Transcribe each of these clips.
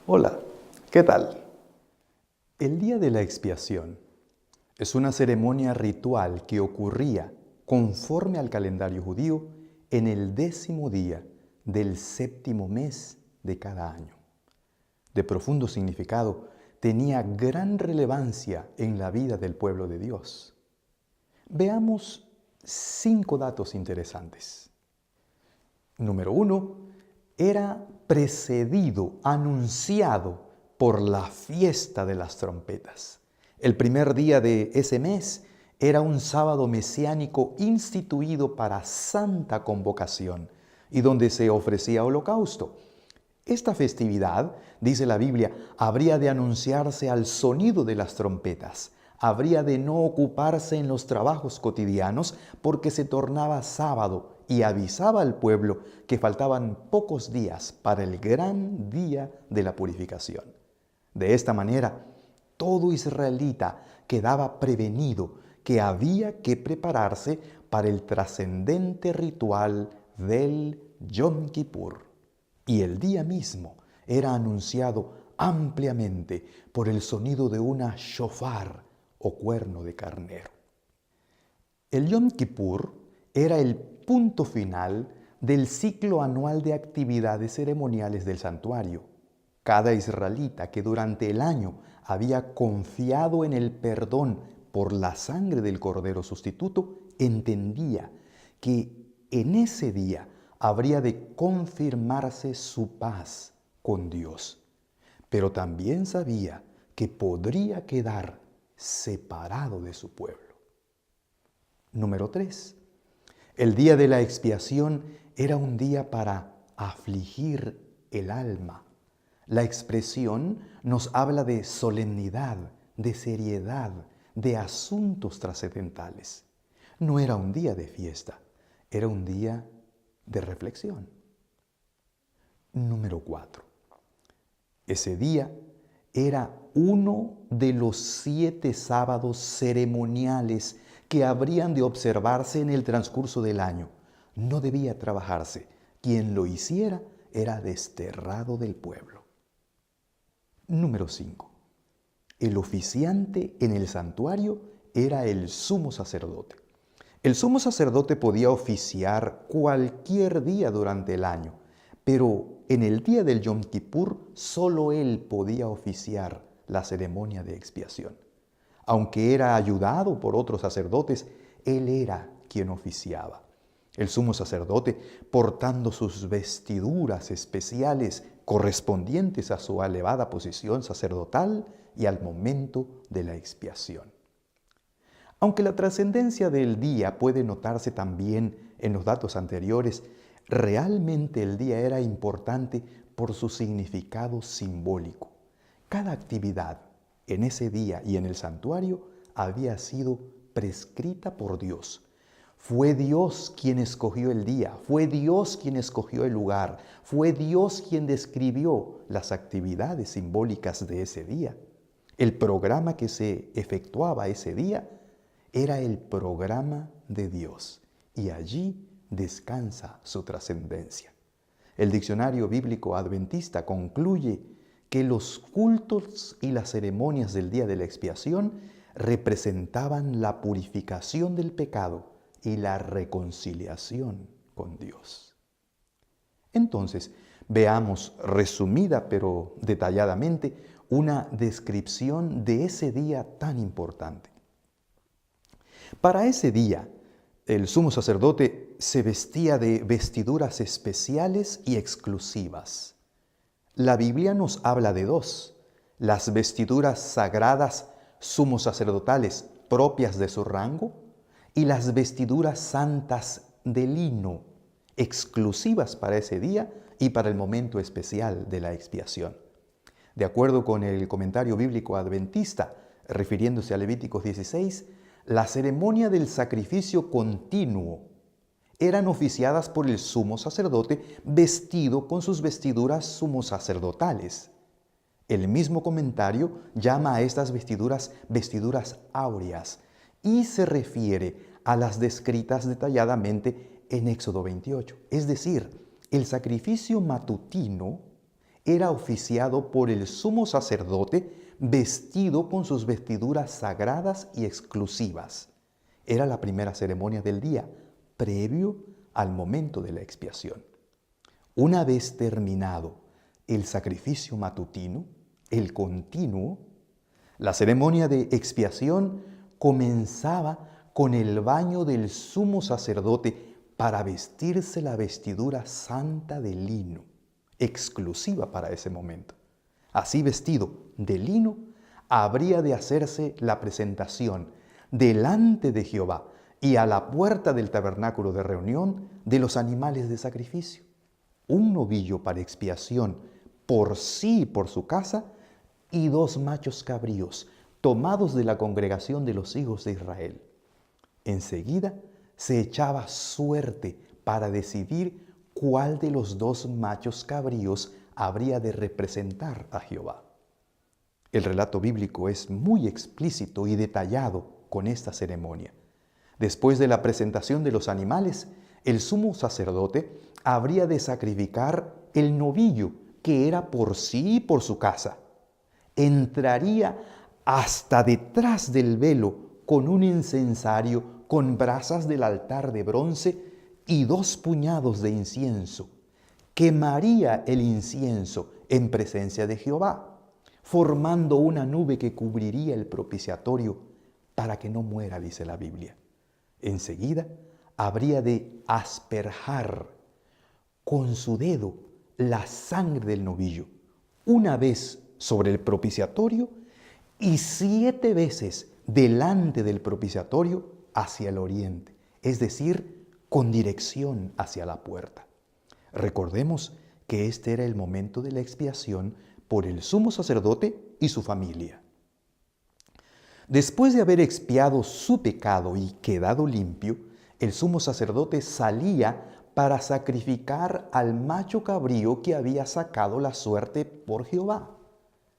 Hola, ¿qué tal? El día de la expiación es una ceremonia ritual que ocurría conforme al calendario judío en el 10º día del 7º mes de cada año. De profundo significado, tenía gran relevancia en la vida del pueblo de Dios. Veamos 5 datos interesantes. Número 1, era precedido, anunciado por la fiesta de las trompetas. El primer día de ese mes era un sábado mesiánico instituido para santa convocación y donde se ofrecía holocausto. Esta festividad, dice la Biblia, habría de anunciarse al sonido de las trompetas. Habría de no ocuparse en los trabajos cotidianos porque se tornaba sábado y avisaba al pueblo que faltaban pocos días para el gran día de la purificación. De esta manera, todo israelita quedaba prevenido que había que prepararse para el trascendente ritual del Yom Kippur. Y el día mismo era anunciado ampliamente por el sonido de una shofar o cuerno de carnero. El Yom Kippur era el punto final del ciclo anual de actividades ceremoniales del santuario. Cada israelita que durante el año había confiado en el perdón por la sangre del Cordero sustituto entendía que en ese día habría de confirmarse su paz con Dios. Pero también sabía que podría quedar separado de su pueblo. Número 3. El día de la expiación era un día para afligir el alma. La expresión nos habla de solemnidad, de seriedad, de asuntos trascendentales. No era un día de fiesta, era un día de reflexión. Número 4. Ese día era uno de los 7 sábados ceremoniales que habrían de observarse en el transcurso del año. No debía trabajarse. Quien lo hiciera era desterrado del pueblo. Número 5. El oficiante en el santuario era el sumo sacerdote. El sumo sacerdote podía oficiar cualquier día durante el año, pero en el día del Yom Kippur solo él podía oficiar la ceremonia de expiación. Aunque era ayudado por otros sacerdotes, él era quien oficiaba. El sumo sacerdote, portando sus vestiduras especiales correspondientes a su elevada posición sacerdotal y al momento de la expiación. Aunque la trascendencia del día puede notarse también en los datos anteriores, realmente el día era importante por su significado simbólico. Cada actividad en ese día y en el santuario había sido prescrita por Dios. Fue Dios quien escogió el día, fue Dios quien escogió el lugar, fue Dios quien describió las actividades simbólicas de ese día. El programa que se efectuaba ese día era el programa de Dios y allí descansa su trascendencia. El diccionario bíblico adventista concluye que los cultos y las ceremonias del día de la expiación representaban la purificación del pecado y la reconciliación con Dios. Entonces, veamos resumida pero detalladamente una descripción de ese día tan importante. Para ese día, el sumo sacerdote se vestía de vestiduras especiales y exclusivas. La Biblia nos habla de 2, las vestiduras sagradas sumos sacerdotales propias de su rango y las vestiduras santas de lino, exclusivas para ese día y para el momento especial de la expiación. De acuerdo con el comentario bíblico adventista, refiriéndose a Levíticos 16, la ceremonia del sacrificio continuo eran oficiadas por el sumo sacerdote vestido con sus vestiduras sumo sacerdotales. El mismo comentario llama a estas vestiduras vestiduras áureas y se refiere a las descritas detalladamente en Éxodo 28. Es decir, el sacrificio matutino era oficiado por el sumo sacerdote vestido con sus vestiduras sagradas y exclusivas. Era la primera ceremonia del día, previo al momento de la expiación. Una vez terminado el sacrificio matutino, el continuo, la ceremonia de expiación comenzaba con el baño del sumo sacerdote para vestirse la vestidura santa de lino, exclusiva para ese momento. Así vestido de lino, habría de hacerse la presentación delante de Jehová y a la puerta del tabernáculo de reunión de los animales de sacrificio. Un novillo para expiación por sí y por su casa, y 2 machos cabríos tomados de la congregación de los hijos de Israel. Enseguida se echaba suerte para decidir cuál de los 2 machos cabríos habría de representar a Jehová. El relato bíblico es muy explícito y detallado con esta ceremonia. Después de la presentación de los animales, el sumo sacerdote habría de sacrificar el novillo, que era por sí y por su casa. Entraría hasta detrás del velo con un incensario con brasas del altar de bronce y 2 puñados de incienso. Quemaría el incienso en presencia de Jehová, formando una nube que cubriría el propiciatorio para que no muera, dice la Biblia. Enseguida habría de asperjar con su dedo la sangre del novillo, una vez sobre el propiciatorio y 7 veces delante del propiciatorio hacia el oriente, es decir, con dirección hacia la puerta. Recordemos que este era el momento de la expiación por el sumo sacerdote y su familia. Después de haber expiado su pecado y quedado limpio, el sumo sacerdote salía para sacrificar al macho cabrío que había sacado la suerte por Jehová.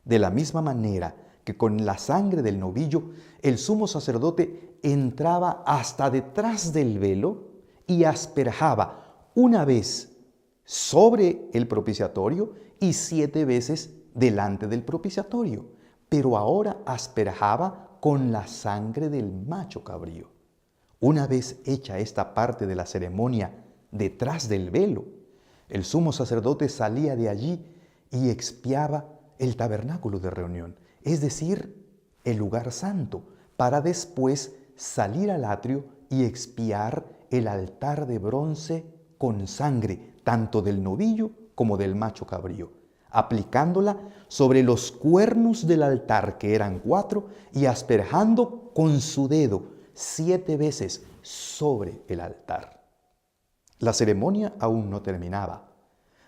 De la misma manera que con la sangre del novillo, el sumo sacerdote entraba hasta detrás del velo y asperjaba una vez sobre el propiciatorio y 7 veces delante del propiciatorio, pero ahora asperjaba con la sangre del macho cabrío. Una vez hecha esta parte de la ceremonia detrás del velo, el sumo sacerdote salía de allí y expiaba el tabernáculo de reunión, es decir, el lugar santo, para después salir al atrio y expiar el altar de bronce con sangre, tanto del novillo como del macho cabrío, aplicándola sobre los cuernos del altar, que eran 4, y asperjando con su dedo 7 veces sobre el altar. La ceremonia aún no terminaba.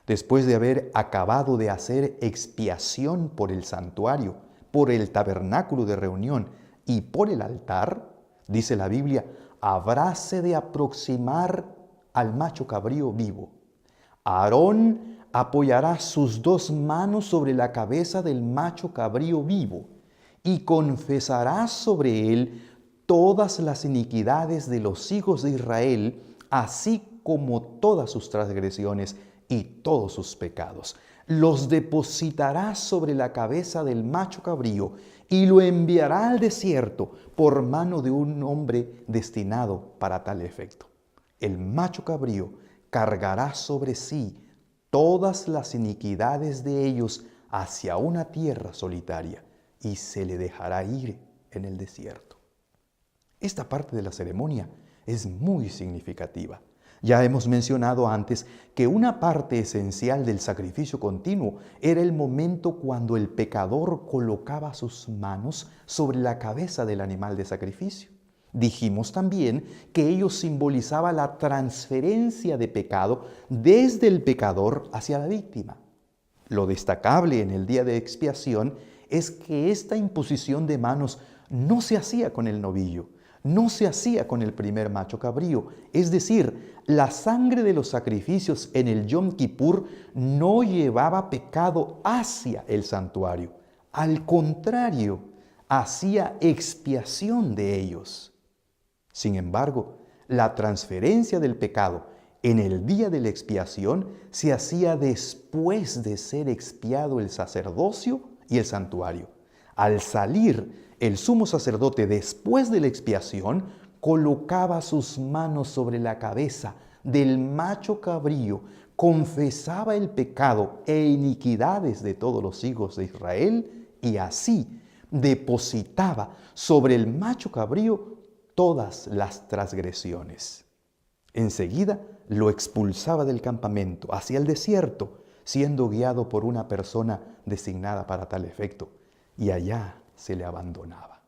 Después de haber acabado de hacer expiación por el santuario, por el tabernáculo de reunión y por el altar, dice la Biblia, habráse de aproximar al macho cabrío vivo. Aarón apoyará sus 2 manos sobre la cabeza del macho cabrío vivo y confesará sobre él todas las iniquidades de los hijos de Israel, así como todas sus transgresiones y todos sus pecados. Los depositará sobre la cabeza del macho cabrío y lo enviará al desierto por mano de un hombre destinado para tal efecto. El macho cabrío cargará sobre sí todas las iniquidades de ellos hacia una tierra solitaria y se le dejará ir en el desierto. Esta parte de la ceremonia es muy significativa. Ya hemos mencionado antes que una parte esencial del sacrificio continuo era el momento cuando el pecador colocaba sus manos sobre la cabeza del animal de sacrificio. Dijimos también que ello simbolizaba la transferencia de pecado desde el pecador hacia la víctima. Lo destacable en el día de expiación es que esta imposición de manos no se hacía con el novillo, no se hacía con el primer macho cabrío, es decir, la sangre de los sacrificios en el Yom Kippur no llevaba pecado hacia el santuario. Al contrario, hacía expiación de ellos. Sin embargo, la transferencia del pecado en el día de la expiación se hacía después de ser expiado el sacerdocio y el santuario. Al salir el sumo sacerdote después de la expiación, colocaba sus manos sobre la cabeza del macho cabrío, confesaba el pecado e iniquidades de todos los hijos de Israel y así depositaba sobre el macho cabrío todas las transgresiones. Enseguida lo expulsaba del campamento hacia el desierto, siendo guiado por una persona designada para tal efecto, y allá se le abandonaba.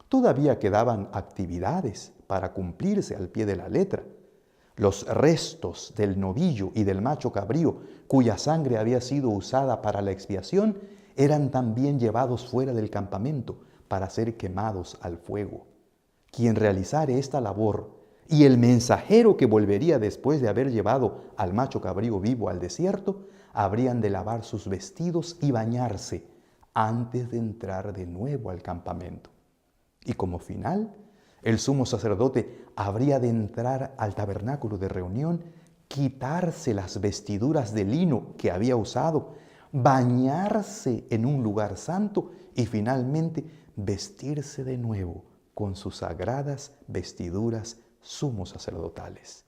Todavía quedaban actividades para cumplirse al pie de la letra. Los restos del novillo y del macho cabrío, cuya sangre había sido usada para la expiación, eran también llevados fuera del campamento para ser quemados al fuego. Quien realizare esta labor y el mensajero que volvería después de haber llevado al macho cabrío vivo al desierto, habrían de lavar sus vestidos y bañarse antes de entrar de nuevo al campamento. Y como final, el sumo sacerdote habría de entrar al tabernáculo de reunión, quitarse las vestiduras de lino que había usado, bañarse en un lugar santo y finalmente vestirse de nuevo con sus sagradas vestiduras sumos sacerdotales.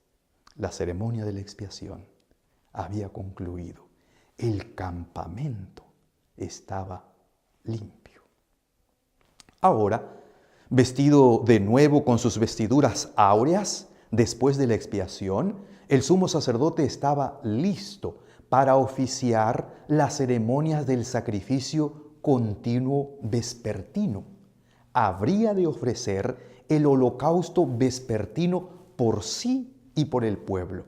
La ceremonia de la expiación había concluido. El campamento estaba limpio. Ahora, vestido de nuevo con sus vestiduras áureas, después de la expiación, el sumo sacerdote estaba listo para oficiar las ceremonias del sacrificio continuo vespertino. Habría de ofrecer el holocausto vespertino por sí y por el pueblo.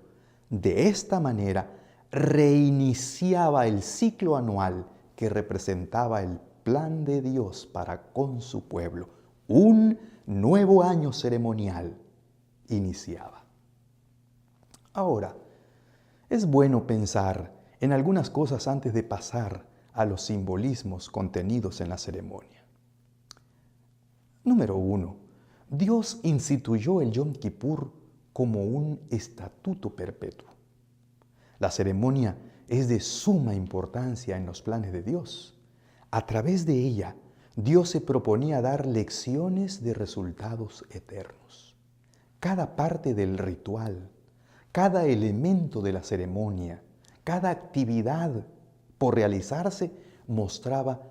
De esta manera, reiniciaba el ciclo anual que representaba el plan de Dios para con su pueblo. Un nuevo año ceremonial iniciaba. Ahora, es bueno pensar en algunas cosas antes de pasar a los simbolismos contenidos en la ceremonia. Número 1. Dios instituyó el Yom Kippur como un estatuto perpetuo. La ceremonia es de suma importancia en los planes de Dios. A través de ella, Dios se proponía dar lecciones de resultados eternos. Cada parte del ritual, cada elemento de la ceremonia, cada actividad por realizarse mostraba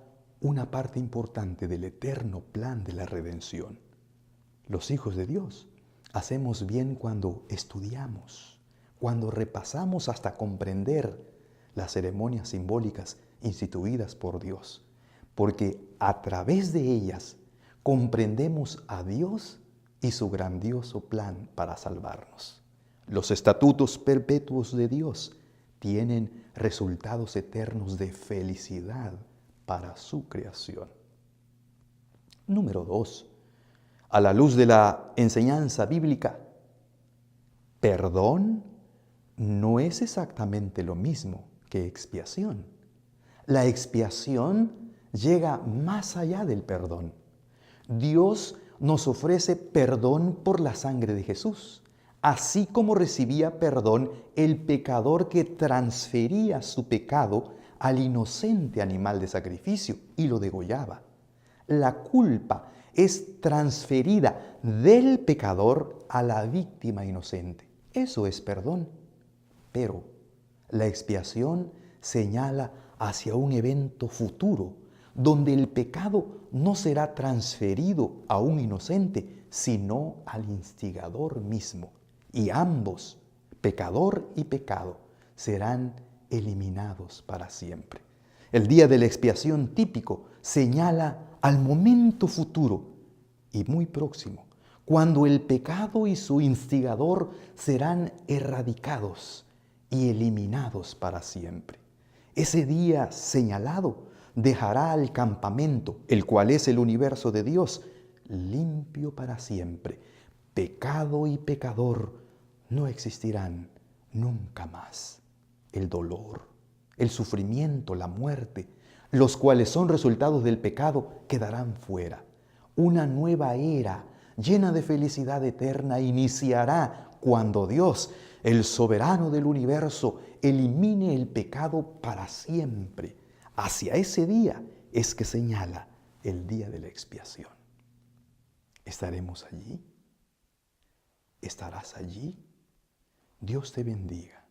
una parte importante del eterno plan de la redención. Los hijos de Dios hacemos bien cuando estudiamos, cuando repasamos hasta comprender las ceremonias simbólicas instituidas por Dios, porque a través de ellas comprendemos a Dios y su grandioso plan para salvarnos. Los estatutos perpetuos de Dios tienen resultados eternos de felicidad para su creación. Número 2. A la luz de la enseñanza bíblica, perdón no es exactamente lo mismo que expiación. La expiación llega más allá del perdón. Dios nos ofrece perdón por la sangre de Jesús, así como recibía perdón el pecador que transfería su pecado al inocente animal de sacrificio y lo degollaba. La culpa es transferida del pecador a la víctima inocente. Eso es perdón. Pero la expiación señala hacia un evento futuro, donde el pecado no será transferido a un inocente, sino al instigador mismo. Y ambos, pecador y pecado, serán eliminados para siempre. El día de la expiación típico señala al momento futuro y muy próximo, cuando el pecado y su instigador serán erradicados y eliminados para siempre. Ese día señalado dejará al campamento, el cual es el universo de Dios, limpio para siempre. Pecado y pecador no existirán nunca más. El dolor, el sufrimiento, la muerte, los cuales son resultados del pecado, quedarán fuera. Una nueva era llena de felicidad eterna iniciará cuando Dios el soberano del universo, elimine el pecado para siempre. Hacia ese día es que señala el día de la expiación. ¿Estaremos allí? ¿Estarás allí? Dios te bendiga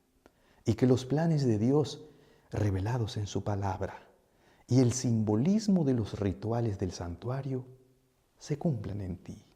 y que los planes de Dios revelados en su palabra y el simbolismo de los rituales del santuario se cumplan en ti.